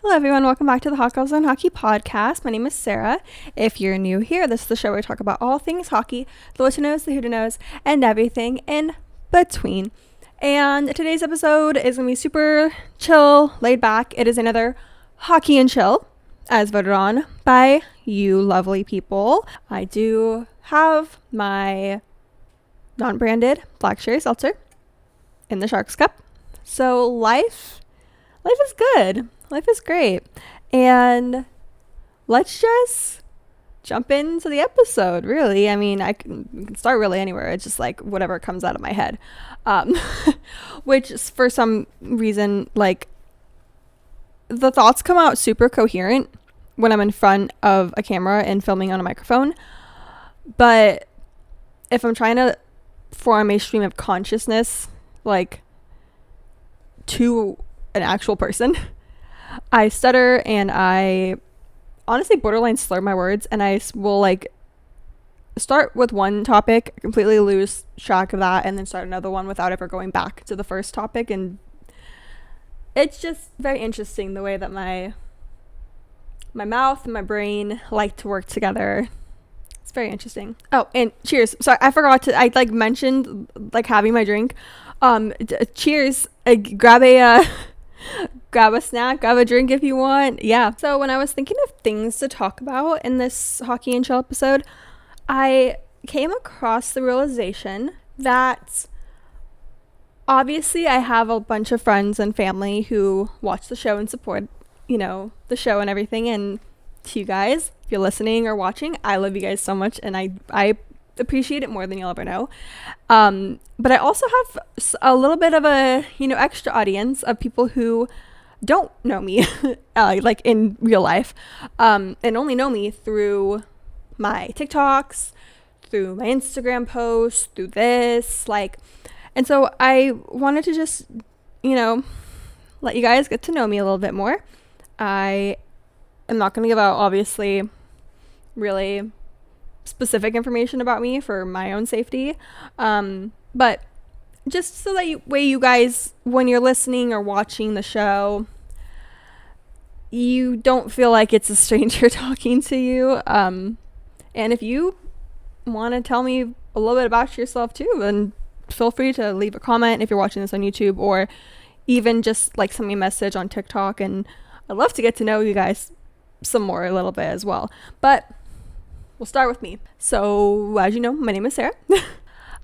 Hello, everyone. Welcome back to the Hot Girls on Hockey podcast. My name is Sarah. If you're new here, this is the show where we talk about all things hockey, the what to knows, the who to knows, and everything in between. And today's episode is going to be super chill, laid back. It is another hockey and chill, as voted on by you lovely people. I do have my non-branded black cherry seltzer in the Sharks Cup. So life is good. Life is great. And let's just jump into the episode, really. I mean, we can start really anywhere. It's just like whatever comes out of my head. Which for some reason, like, the thoughts come out super coherent when I'm in front of a camera and filming on a microphone. But if I'm trying to form a stream of consciousness, like, to an actual person, I stutter and I honestly borderline slur my words, and I will like start with one topic, completely lose track of that, and then start another one without ever going back to the first topic. And it's just very interesting the way that my mouth and my brain like to work together. It's very interesting. Oh, and cheers. Sorry, I forgot to, I like mentioned like having my drink. Cheers. Grab a snack, grab a drink if you want. Yeah. So when I was thinking of things to talk about in this Hockey and Chill episode, I came across the realization that obviously I have a bunch of friends and family who watch the show and support, the show and everything. And to you guys, if you're listening or watching, I love you guys so much, and I appreciate it more than you'll ever know. But I also have a little bit of a extra audience of people who don't know me like in real life, and only know me through my TikToks, through my Instagram posts, through this, and so I wanted to just let you guys get to know me a little bit more. I am not going to give out obviously really specific information about me for my own safety, but just so that you guys, when you're listening or watching the show, you don't feel like it's a stranger talking to you. And if you want to tell me a little bit about yourself too, then feel free to leave a comment if you're watching this on YouTube, or even just like send me a message on TikTok, and I'd love to get to know you guys some more a little bit as well. But we'll start with me. So, as you know, my name is Sarah.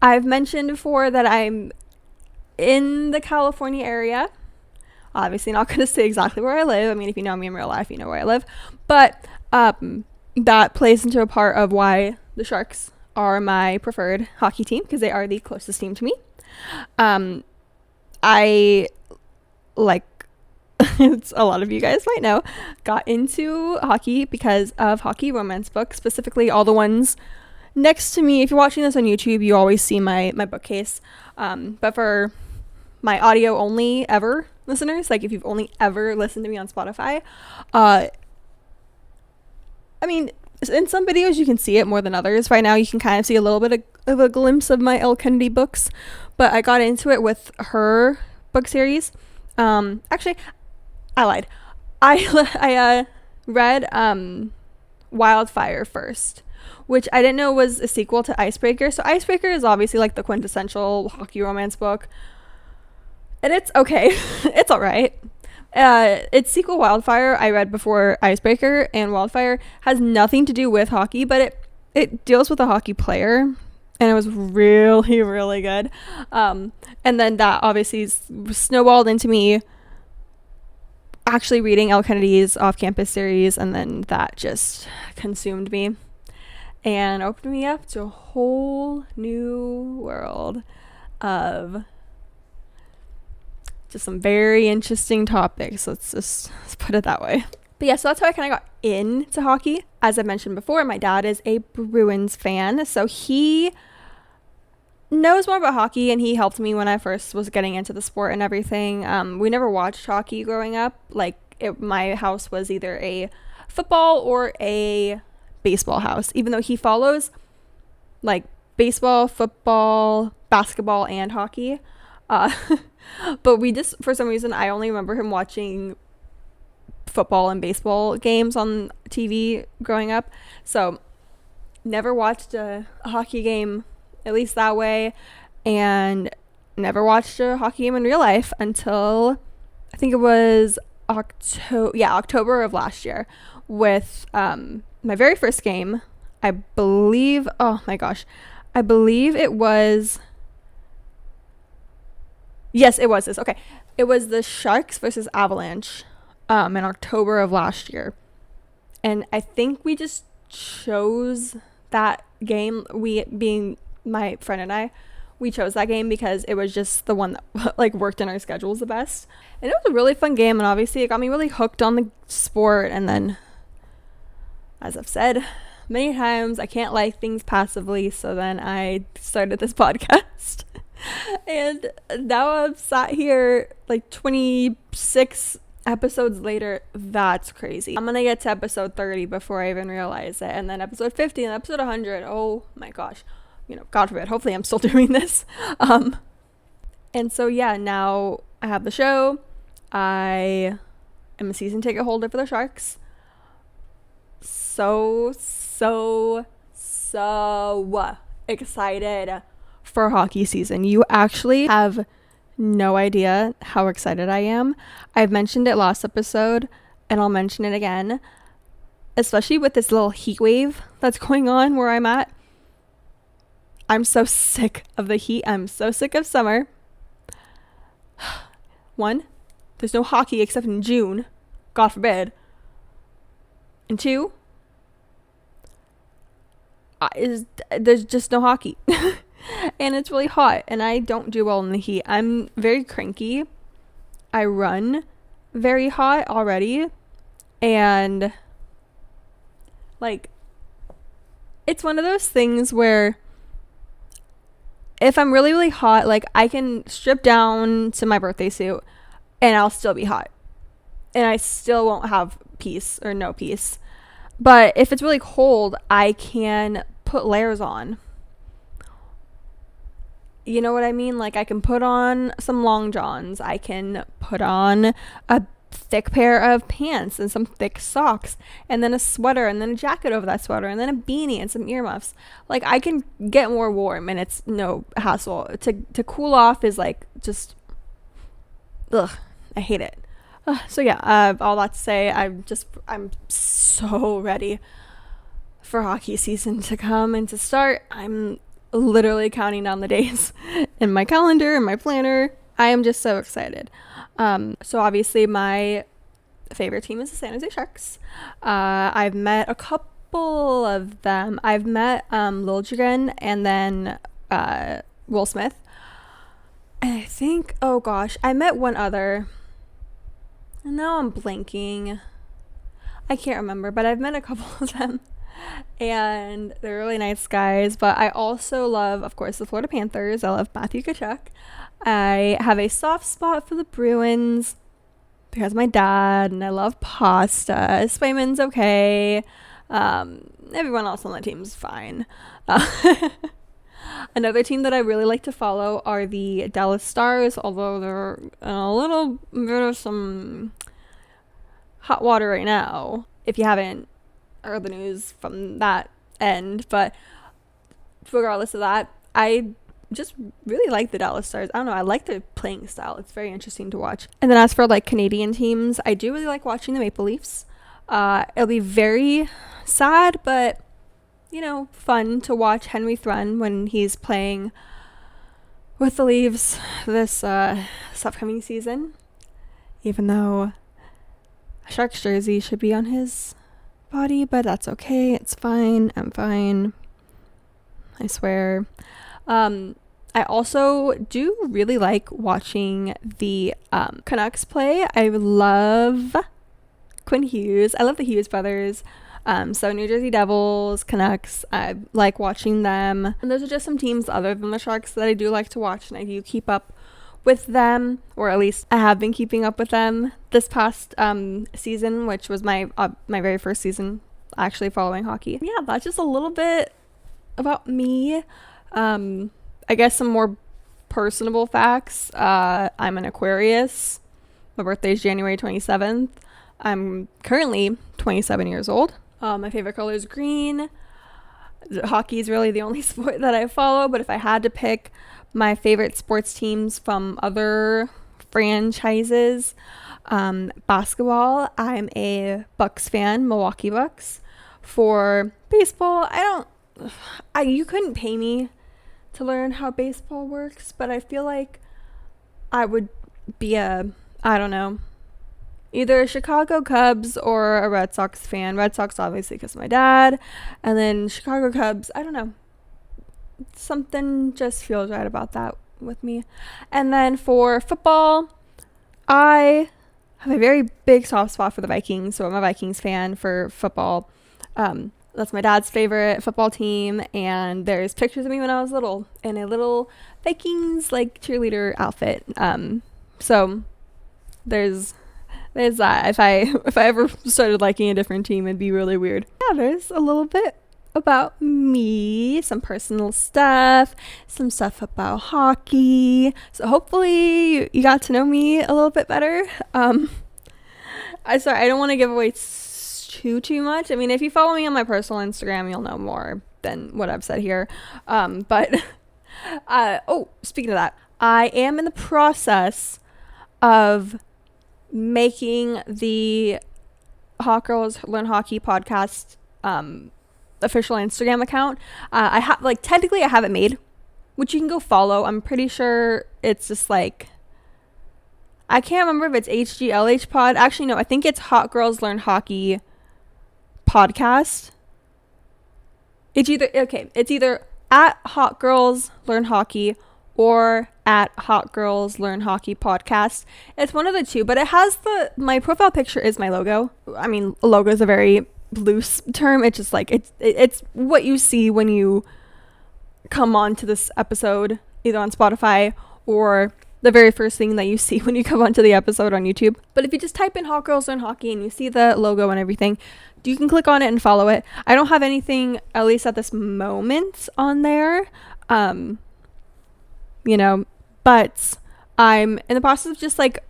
I've mentioned before that I'm in the California area. Obviously not going to say exactly where I live. I mean, if you know me in real life, you know where I live. But that plays into a part of why the Sharks are my preferred hockey team, because they are the closest team to me. I, like it's a lot of you guys might know, got into hockey because of hockey romance books, specifically all the ones next to me. If you're watching this on YouTube, you always see my bookcase. But for my audio only ever listeners, like if you've only ever listened to me on Spotify, I mean, in some videos you can see it more than others. Right now you can kind of see a little bit of a glimpse of my Elle Kennedy books, but I got into it with her book series. Actually, I lied. I read Wildfire first, which I didn't know was a sequel to Icebreaker. So Icebreaker is obviously like the quintessential hockey romance book, and it's okay. It's all right. Its sequel, Wildfire, I read before Icebreaker, and Wildfire has nothing to do with hockey, but it deals with a hockey player, and it was really, really good. And then that obviously snowballed into me actually reading Elle Kennedy's off-campus series, and then that just consumed me and opened me up to a whole new world of just some very interesting topics. Let's put it that way. But yeah, so that's how I kind of got into hockey. As I mentioned before, my dad is a Bruins fan, so he knows more about hockey, and he helped me when I first was getting into the sport and everything. We never watched hockey growing up. My house was either a football or a baseball house, even though he follows like baseball, football, basketball, and hockey. But we just, for some reason, I only remember him watching football and baseball games on TV growing up. So never watched a hockey game, at least that way, and never watched a hockey game in real life until I think it was October of last year with my very first game. I believe it was, yes, it was this. Okay. It was the Sharks versus Avalanche in October of last year. And I think we just chose that game, we being my friend and I, we chose that game because it was just the one that like worked in our schedules the best. And it was a really fun game, and obviously it got me really hooked on the sport. And then, as I've said many times, I can't like things passively, so then I started this podcast. And now I'm sat here like 26 episodes later. That's crazy. I'm gonna get to episode 30 before I even realize it, and then episode 50 and episode 100. Oh my gosh, God forbid, hopefully I'm still doing this. And so yeah, now I have the show. I am a season ticket holder for the Sharks. So excited for hockey season. You actually have no idea how excited I am. I've mentioned it last episode, and I'll mention it again, especially with this little heat wave that's going on where I'm at. I'm so sick of the heat. I'm so sick of summer. One, there's no hockey except in June. God forbid. And two, there's just no hockey. And it's really hot, and I don't do well in the heat. I'm very cranky. I run very hot already, and like, it's one of those things where if I'm really, really hot, like, I can strip down to my birthday suit and I'll still be hot, and I still won't have peace or no peace. But if it's really cold, I can put layers on. You know what I mean? Like, I can put on some long johns. I can put on a thick pair of pants and some thick socks, and then a sweater, and then a jacket over that sweater, and then a beanie and some earmuffs. Like, I can get more warm, and it's no hassle. To cool off is like just, ugh, I hate it. So yeah, all that to say, I'm so ready for hockey season to come and to start. I'm literally counting down the days in my calendar and my planner. I am just so excited. So obviously my favorite team is the San Jose Sharks. I've met a couple of them. I've met Liljegren and then Will Smith. And I think, oh gosh, I met one other. And now I'm blanking. I can't remember, but I've met a couple of them. And they're really nice guys. But I also love, of course, the Florida Panthers. I love Matthew Tkachuk. I have a soft spot for the Bruins because of my dad, and I love pasta. Swayman's okay. Everyone else on the team's fine. Another team that I really like to follow are the Dallas Stars, although they're in a little bit of some hot water right now, if you haven't heard the news from that end. But regardless of that, I just really like the Dallas Stars. I don't know, I like their playing style. It's very interesting to watch. And then as for like Canadian teams, I do really like watching the Maple Leafs. It'll be very sad, but fun to watch Henry Thrun when he's playing with the Leafs this upcoming season, even though a Sharks jersey should be on his body, but that's okay. It's fine. I'm fine, I swear. I also do really like watching the Canucks play. I love Quinn Hughes. I love the Hughes brothers. So New Jersey Devils, Canucks, I like watching them. And those are just some teams other than the Sharks that I do like to watch, and I do keep up with them, or at least I have been keeping up with them this past season, which was my very first season actually following hockey. Yeah, that's just a little bit about me. I guess some more personable facts. I'm an Aquarius. My birthday is January 27th. I'm currently 27 years old. My favorite color is green. Hockey is really the only sport that I follow, but if I had to pick my favorite sports teams from other franchises, basketball, I'm a Bucks fan, Milwaukee Bucks. For baseball, you couldn't pay me to learn how baseball works, but I feel like I would be I don't know, either a Chicago Cubs or a Red Sox fan. Red Sox, obviously, because of my dad. And then Chicago Cubs, I don't know. Something just feels right about that with me. And then for football, I have a very big soft spot for the Vikings. So I'm a Vikings fan for football. That's my dad's favorite football team. And there's pictures of me when I was little in a little Vikings like cheerleader outfit. So there's that. If I ever started liking a different team, it'd be really weird. Yeah, there's a little bit about me, some personal stuff, some stuff about hockey. So hopefully you got to know me a little bit better. I don't want to give away too much. I mean, if you follow me on my personal Instagram, you'll know more than what I've said here. But speaking of that, I am in the process of making the Hot Girls Learn Hockey podcast official Instagram account. Technically I have it made, which you can go follow. I'm pretty sure it's just like, I can't remember if it's HGLH pod. Actually, no, I think it's Hot Girls Learn Hockey podcast. It's either at Hot Girls Learn Hockey or at Hot Girls Learn Hockey podcast. It's one of the two, but it has my profile picture is my logo. I mean, a logo is a very loose term. It's just like, it's what you see when you come on to this episode, either on Spotify or the very first thing that you see when you come onto the episode on YouTube. But if you just type in Hot Girls Learn Hockey and you see the logo and everything, you can click on it and follow it. I don't have anything, at least at this moment, on there. But I'm in the process of just like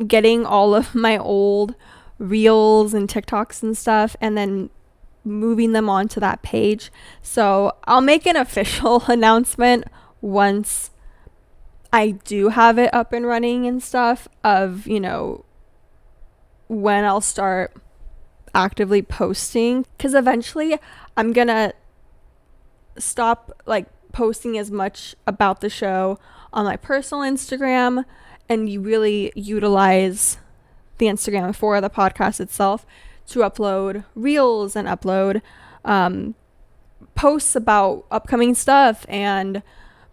getting all of my old reels and TikToks and stuff and then moving them onto that page. So I'll make an official announcement once I do have it up and running and stuff of, when I'll start actively posting, because eventually I'm gonna stop like posting as much about the show on my personal Instagram and you really utilize the Instagram for the podcast itself to upload reels and upload posts about upcoming stuff and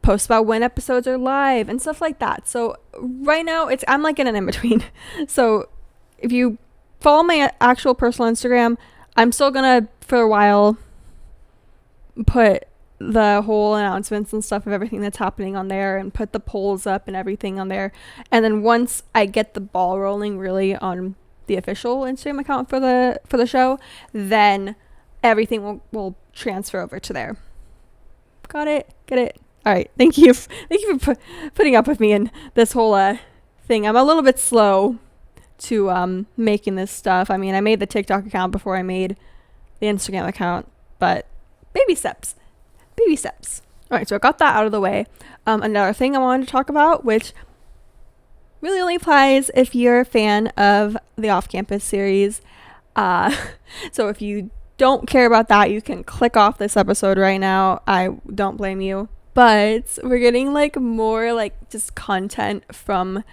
posts about when episodes are live and stuff like that. So right now I'm like in an in-between. So if you follow my actual personal Instagram, I'm still gonna for a while put the whole announcements and stuff of everything that's happening on there and put the polls up and everything on there. And then once I get the ball rolling really on the official Instagram account for the show, then everything will transfer over to there. Got it? Get it? All right. Thank you. Thank you for putting up with me in this whole thing. I'm a little bit slow to making this stuff. I mean, I made the TikTok account before I made the Instagram account, but baby steps. All right, so I got that out of the way. Another thing I wanted to talk about, which really only applies if you're a fan of the Off-Campus series. So if you don't care about that, you can click off this episode right now. I don't blame you. But we're getting like more like just content from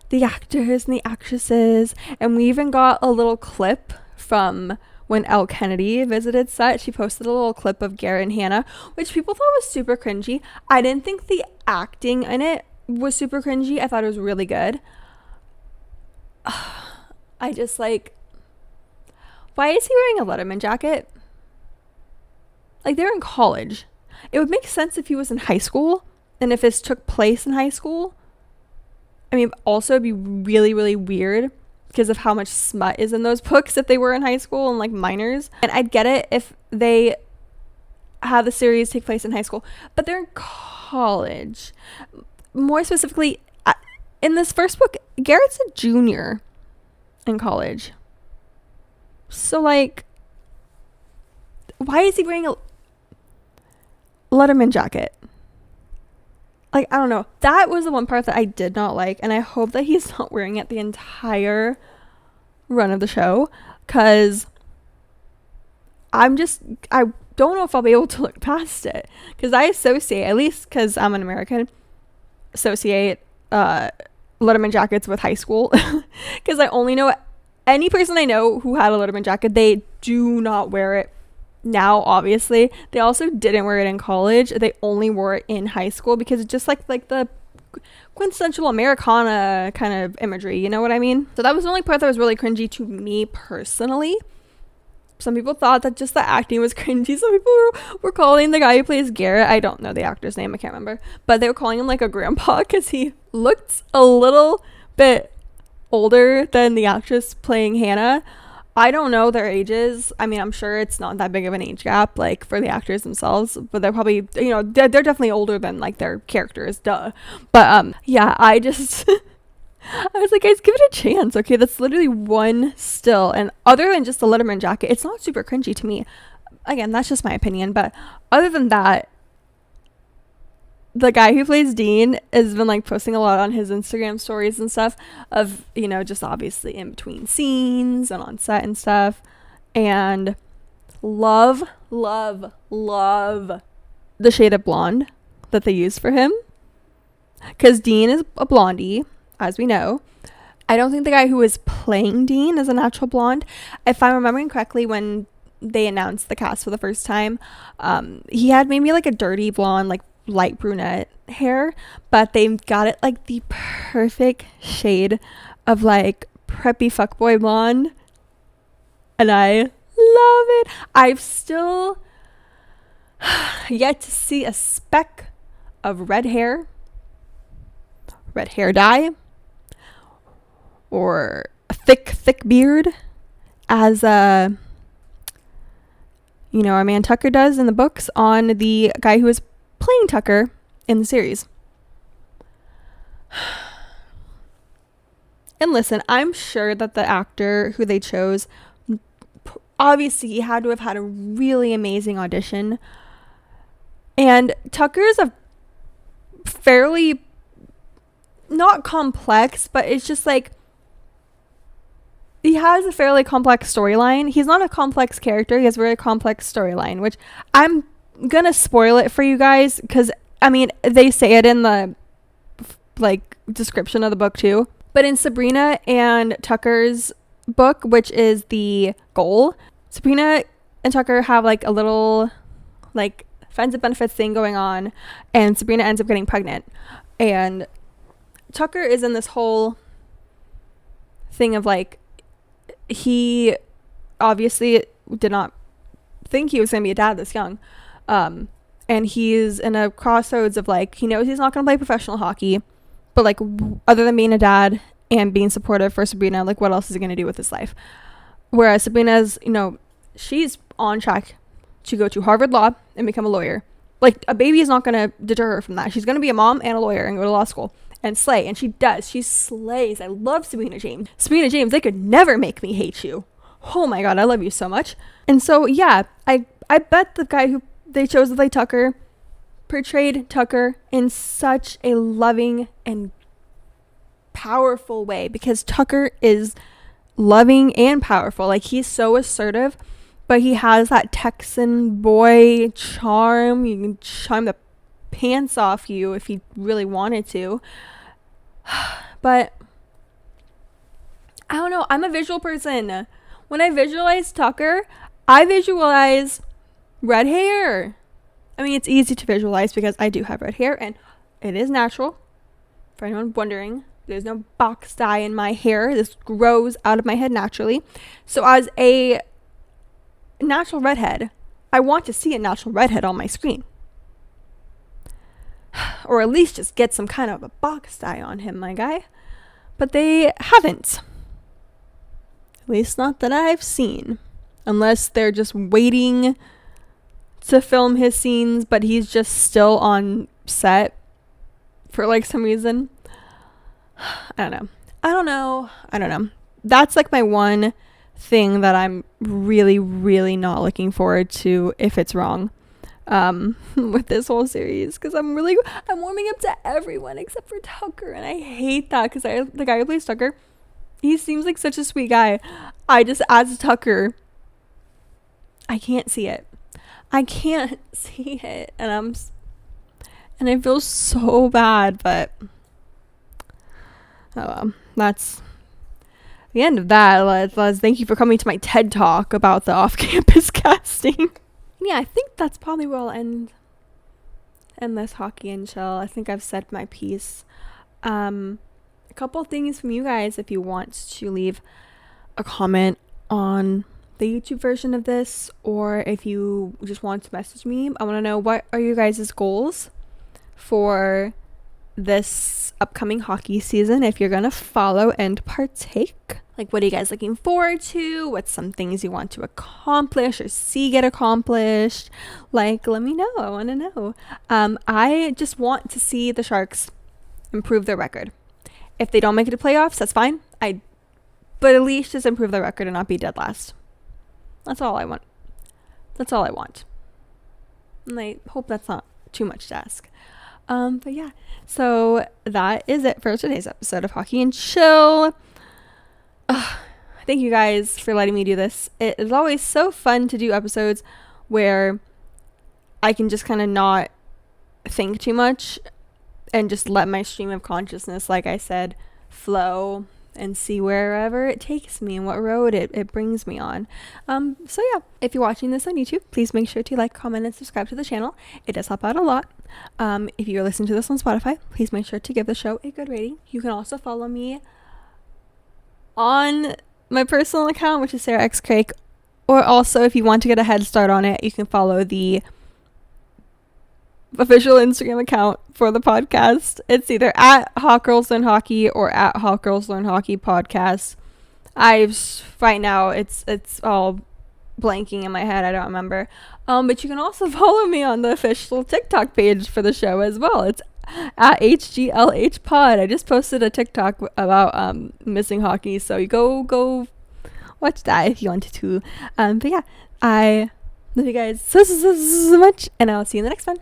the actors and the actresses. And we even got a little clip from when Elle Kennedy visited set. She posted a little clip of Garrett and Hannah, which people thought was super cringy. I didn't think the acting in it was super cringy. I thought it was really good. I just like, why is he wearing a Letterman jacket? Like, they're in college. It would make sense if he was in high school and if this took place in high school. I mean, also it'd be really, really weird because of how much smut is in those books if they were in high school and like minors. And I'd get it if they have the series take place in high school, but they're in college. More specifically, in this first book, Garrett's a junior in college. So, like, why is he wearing a Letterman jacket? Like, I don't know. That was the one part that I did not like, and I hope that he's not wearing it the entire run of the show, because I don't know if I'll be able to look past it, because I associate, at least because I'm an American, associate Letterman jackets with high school, because I only know any person I know who had a Letterman jacket. They do not wear it now, obviously. They also didn't wear it in college. They only wore it in high school, because it's just like the quintessential Americana kind of imagery, you know what I mean? So that was the only part that was really cringy to me personally. Some people thought that just the acting was cringy. Some people were calling the guy who plays Garrett, I don't know the actor's name, I can't remember, but they were calling him like a grandpa because he looked a little bit older than the actress playing Hannah. I don't know their ages. I mean, I'm sure it's not that big of an age gap, like, for the actors themselves, but they're probably, you know, they're definitely older than, like, their characters, duh. But, yeah, I just, I was like, guys, give it a chance, okay? That's literally one still, and other than just the Letterman jacket, it's not super cringy to me. Again, that's just my opinion, but other than that, the guy who plays Dean has been like posting a lot on his Instagram stories and stuff of, you know, just obviously in between scenes and on set and stuff. And love the shade of blonde that they used for him. Because Dean is a blondie, as we know. I don't think the guy who is playing Dean is a natural blonde. If I'm remembering correctly, when they announced the cast for the first time, he had maybe like a dirty blonde, like light brunette hair, but they got it like the perfect shade of like preppy fuckboy blonde, and I love it. I've still yet to see a speck of red hair dye, or a thick beard, as our man Tucker does in the books, on the guy who is playing Tucker in the series. And listen, I'm sure that the actor who they chose, obviously he had to have had a really amazing audition. And Tucker is a fairly, not complex, but it's just like, he has a fairly complex storyline. He's not a complex character. He has a very complex storyline, which I'm gonna spoil it for you guys, because I mean, they say it in the like description of the book too. But in Sabrina and Tucker's book, which is The Goal, Sabrina and Tucker have like a little like friends with benefits thing going on, and Sabrina ends up getting pregnant, and Tucker is in this whole thing of like, he obviously did not think he was going to be a dad this young. And he's in a crossroads of like, he knows he's not going to play professional hockey, but like, other than being a dad and being supportive for Sabrina, like, what else is he going to do with his life? Whereas Sabrina's, she's on track to go to Harvard Law and become a lawyer. Like, a baby is not going to deter her from that. She's going to be a mom and a lawyer and go to law school and slay. And she does. She slays. I love Sabrina James. Sabrina James, they could never make me hate you. Oh my God, I love you so much. And so, yeah, I bet the guy who they chose to play Tucker portrayed Tucker in such a loving and powerful way, because Tucker is loving and powerful. Like, he's so assertive, but he has that Texan boy charm. You can charm the pants off you if he really wanted to. But I don't know, I'm a visual person. When I visualize Tucker, I visualize red hair. I mean, it's easy to visualize because I do have red hair, and it is natural. For anyone wondering, there's no box dye in my hair. This grows out of my head naturally. So as a natural redhead, I want to see a natural redhead on my screen. Or at least just get some kind of a box dye on him, my guy. But they haven't. At least not that I've seen. Unless they're just waiting to film his scenes, but he's just still on set for like some reason. I don't know. That's like my one thing that I'm really, really not looking forward to if it's wrong with this whole series, because I'm warming up to everyone except for Tucker, and I hate that because the guy who plays Tucker, he seems like such a sweet guy. I just, as Tucker, I can't see it. And I feel so bad, but oh well, that's the end of that. Let's thank you for coming to my TED Talk about the off-campus casting. Yeah, I think that's probably where I'll end this hockey and chill. I think I've said my piece. A couple things from you guys if you want to leave a comment on the YouTube version of this, or if you just want to message me. I want to know, what are you guys' goals for this upcoming hockey season if you're gonna follow and partake? Like, what are you guys looking forward to? What's some things you want to accomplish or see get accomplished? Like, let me know. I want to know. I just want to see the Sharks improve their record. If they don't make it to playoffs, that's fine. But at least just improve their record and not be dead last. That's all I want. And I hope that's not too much to ask. But yeah, so that is it for today's episode of Hockey and Chill. Thank you guys for letting me do this. It is always so fun to do episodes where I can just kind of not think too much and just let my stream of consciousness, like I said, flow and see wherever it takes me and what road it brings me on. So yeah, if you're watching this on YouTube, please make sure to like, comment, and subscribe to the channel. It does help out a lot. If you're listening to this on Spotify, please make sure to give the show a good rating. You can also follow me on my personal account, which is Sarah X Craig, or also if you want to get a head start on it, you can follow the official Instagram account for the podcast. It's either at Hot Girls Learn Hockey or at Hot Girls Learn Hockey Podcast. Right now it's all blanking in my head. I don't remember. But you can also follow me on the official TikTok page for the show as well. It's at HGLH Pod. I just posted a TikTok about missing hockey, so you go watch that if you wanted to. But yeah, I love you guys so much, and I'll see you in the next one.